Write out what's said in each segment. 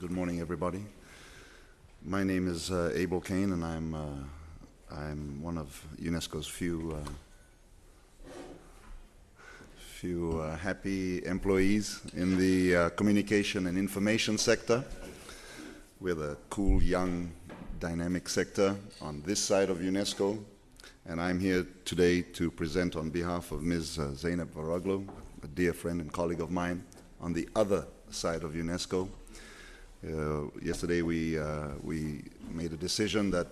Good morning, everybody. My name is Abel Caine, and I'm one of UNESCO's few happy employees in the communication and information sector. We're the cool, young, dynamic sector on this side of UNESCO, and I'm here today to present on behalf of Ms. Zeynep Varoglu, a dear friend and colleague of mine, on the other side of UNESCO. Yesterday we made a decision that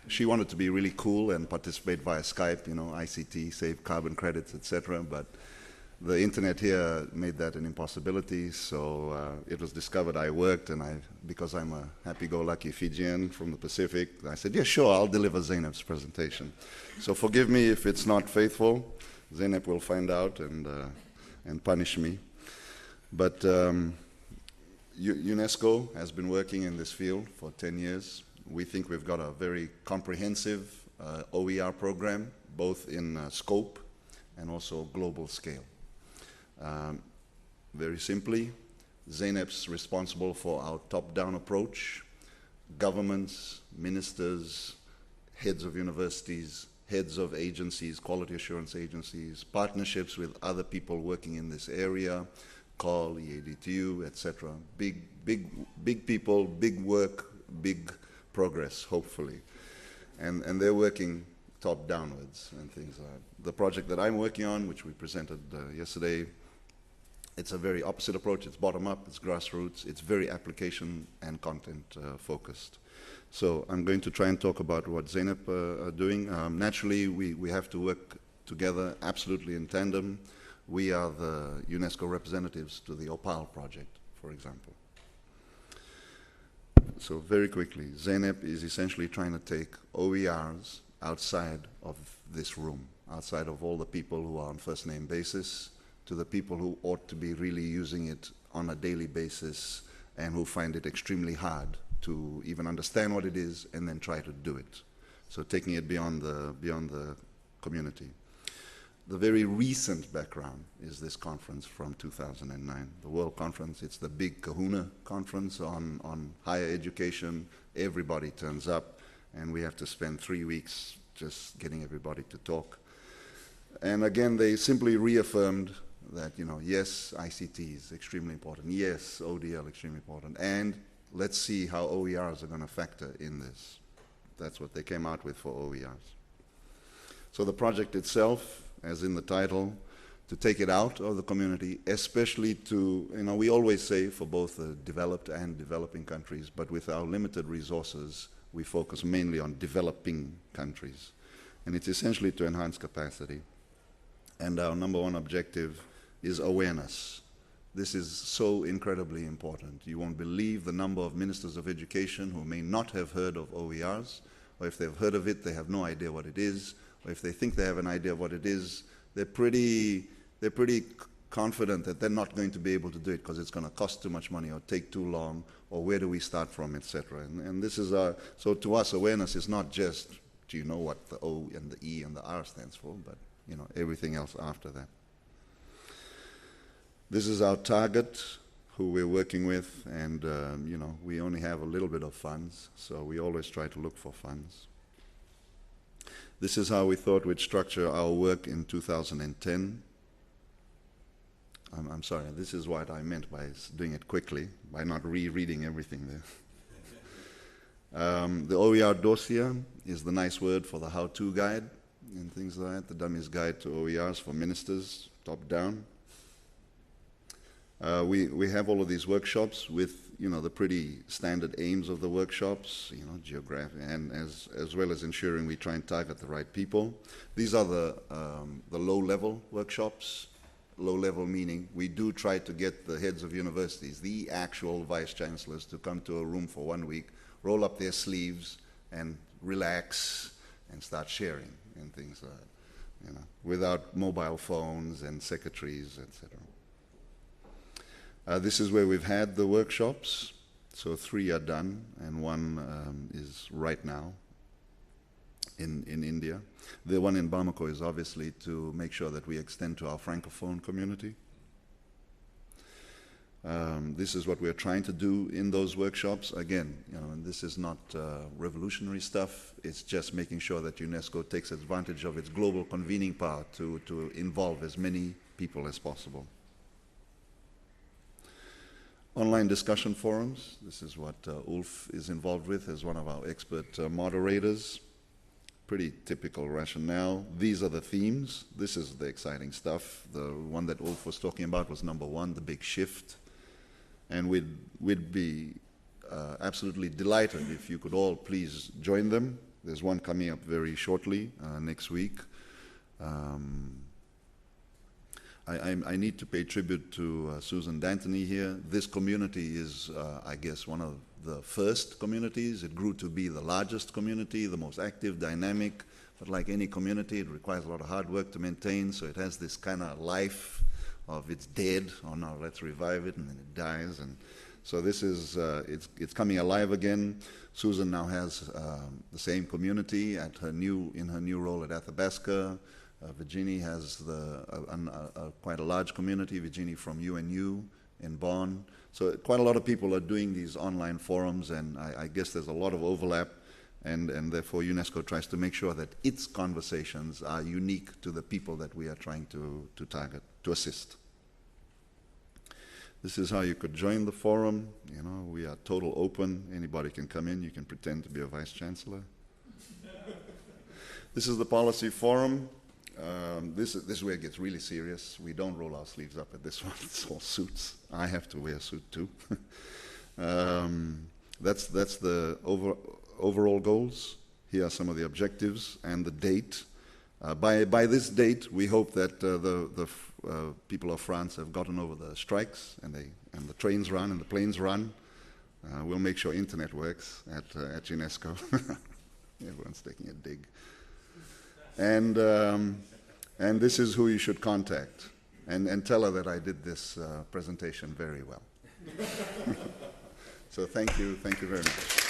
she wanted to be really cool and participate via Skype, ICT, save carbon credits, etc. But the internet here made that an impossibility, so it was discovered I worked, and because I'm a happy-go-lucky Fijian from the Pacific, I said, yeah, sure, I'll deliver Zeynep's presentation. So forgive me if it's not faithful. Zeynep will find out and punish me. But UNESCO has been working in this field for 10 years. We think we've got a very comprehensive OER program, both in scope and also global scale. Very simply, Zeynep's responsible for our top-down approach. Governments, ministers, heads of universities, heads of agencies, quality assurance agencies, partnerships with other people working in this area, COL, EADTU, etc. Big people, big work, big progress, hopefully. And they're working top downwards and things like that. The project that I'm working on, which we presented yesterday, it's a very opposite approach. It's bottom up, it's grassroots, it's very application and content focused. So I'm going to try and talk about what Zeynep are doing. Naturally, we have to work together absolutely in tandem. We are the UNESCO representatives to the OPAL project, for example. So very quickly, Zeynep is essentially trying to take OERs outside of this room, outside of all the people who are on first name basis, to the people who ought to be really using it on a daily basis and who find it extremely hard to even understand what it is and then try to do it. So taking it beyond the community. The very recent background is this conference from 2009, the World Conference. It's the big kahuna conference on higher education. Everybody turns up, and we have to spend 3 weeks just getting everybody to talk. And again, they simply reaffirmed that, yes, ICT is extremely important. Yes, ODL extremely important. And let's see how OERs are going to factor in this. That's what they came out with for OERs. So the project itself, as in the title, to take it out of the community, especially to, we always say for both the developed and developing countries, but with our limited resources, we focus mainly on developing countries. And it's essentially to enhance capacity. And our number one objective is awareness. This is so incredibly important. You won't believe the number of ministers of education who may not have heard of OERs, or if they've heard of it, they have no idea what it is, or if they think they have an idea of what it is, they're pretty confident that they're not going to be able to do it because it's going to cost too much money or take too long, or where do we start from, etc. And this is so to us, awareness is not just, do you know what the O and the E and the R stands for, but everything else after that. This is our target, who we're working with, and we only have a little bit of funds, so we always try to look for funds. This is how we thought we'd structure our work in 2010. I'm sorry, this is what I meant by doing it quickly, by not rereading everything there. The OER dossier is the nice word for the how-to guide and things like that, the Dummy's Guide to OERs for Ministers, top down. We have all of these workshops with the pretty standard aims of the workshops, geographic, and as well as ensuring we try and target the right people. These are the low-level workshops. Low-level meaning we do try to get the heads of universities, the actual vice-chancellors, to come to a room for 1 week, roll up their sleeves, and relax and start sharing and things like that, without mobile phones and secretaries, etc. This is where we've had the workshops. So 3 are done, and 1 is right now in India. The one in Bamako is obviously to make sure that we extend to our Francophone community. This is what we're trying to do in those workshops. Again, and this is not revolutionary stuff. It's just making sure that UNESCO takes advantage of its global convening power to involve as many people as possible. Online discussion forums. This is what Ulf is involved with as one of our expert moderators. Pretty typical rationale. These are the themes. This is the exciting stuff. The one that Ulf was talking about was number one, the big shift. And we'd be absolutely delighted if you could all please join them. There's one coming up very shortly, next week. I need to pay tribute to Susan D'Antoni here. This community is, I guess, one of the first communities. It grew to be the largest community, the most active, dynamic, but like any community, it requires a lot of hard work to maintain, so it has this kind of life of it's dead, oh no, let's revive it, and then it dies. And so this is, it's coming alive again. Susan now has the same community in her new role at Athabasca. Virginie has quite a large community, Virginie from UNU in Bonn. So quite a lot of people are doing these online forums, and I guess there's a lot of overlap, and therefore UNESCO tries to make sure that its conversations are unique to the people that we are trying to target, to assist. This is how you could join the forum. We are total open. Anybody can come in. You can pretend to be a vice chancellor. This is the policy forum. This is where it gets really serious. We don't roll our sleeves up at this one. It's all suits. I have to wear a suit too. That's the overall goals. Here are some of the objectives and the date. By this date, we hope that the people of France have gotten over the strikes and the trains run and the planes run. We'll make sure internet works at UNESCO. Everyone's taking a dig. And this is who you should contact. And tell her that I did this presentation very well. So thank you very much.